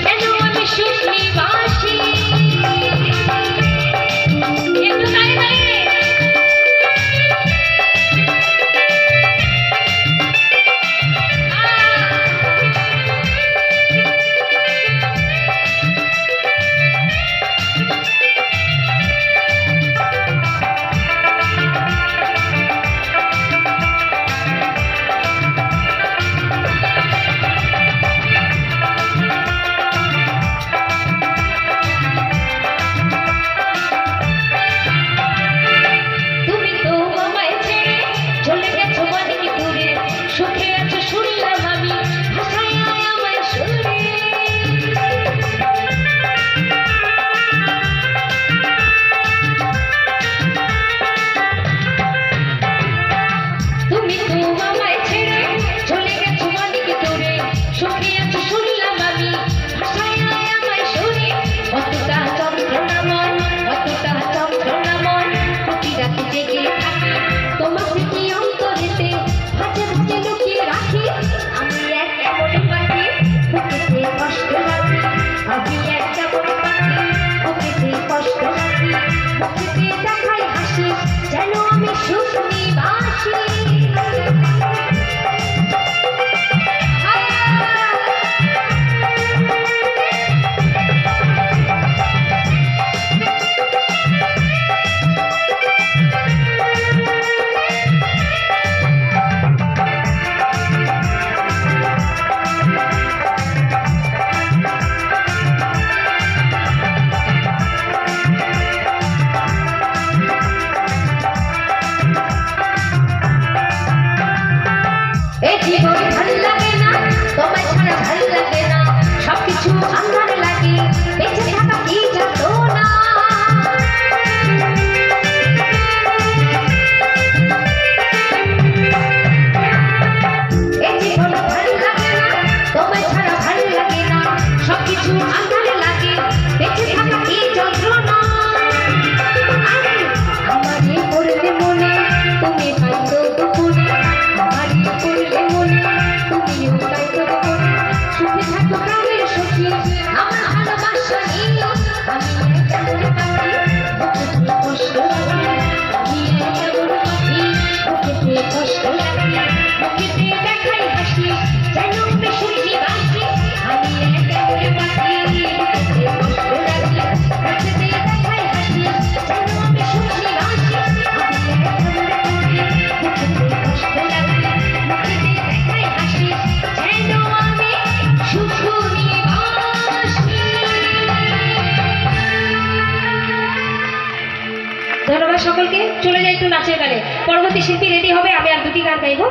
যেন আমি সুখ নিবাসী। একটু দাঁড়িয়ে দাঁড়িয়ে যেন আমি সুখ নিবাসী। এই জীবন ভাল লাগে না, তোমায় ছাড়া ভাল লাগে না, সবকিছু আন্ধার লাগে, বেঁচে থাকা কি যাতনা। এই জীবন ভাল লাগে না, তোমায় ছাড়া ভাল লাগে না, সবকিছু আন্ধার লাগে, বেঁচে থাকা কি যন্ত্রণা। আমারই পড়লে মনে তুমি হয়তো গোপনে, আমারই পড়লে মনে তুমিও হয়তো গোপনে, সুখে থাকো প্রাণের সখী, আমার ভালোবাসা নিও। আমি কেমন পাখি, বুকেতে কষ্ট লাগে, আমি কেমন পাখি, বুকেতে কষ্ট লাগে, বুকেতে দেখাই হাসি, যেন আমি সুখ নিবাসী। আমি কেমন পাখি, বুকেতে কষ্ট লাগে, বুকেতে দেখাই হাসি, যেন আমি সুখ নিবাসী। আমি কেমন পাখি, বুকেতে কষ্ট লাগে, বুকেতে দেখাই হাসি, যেন আমি সুখ নিবাসী। ধন্যবাদ সকলকে। চলে যাই একটু নাচের গানে। পরবর্তী শিল্পী রেডি হবে, আমি আর দুটি গান গাইবো।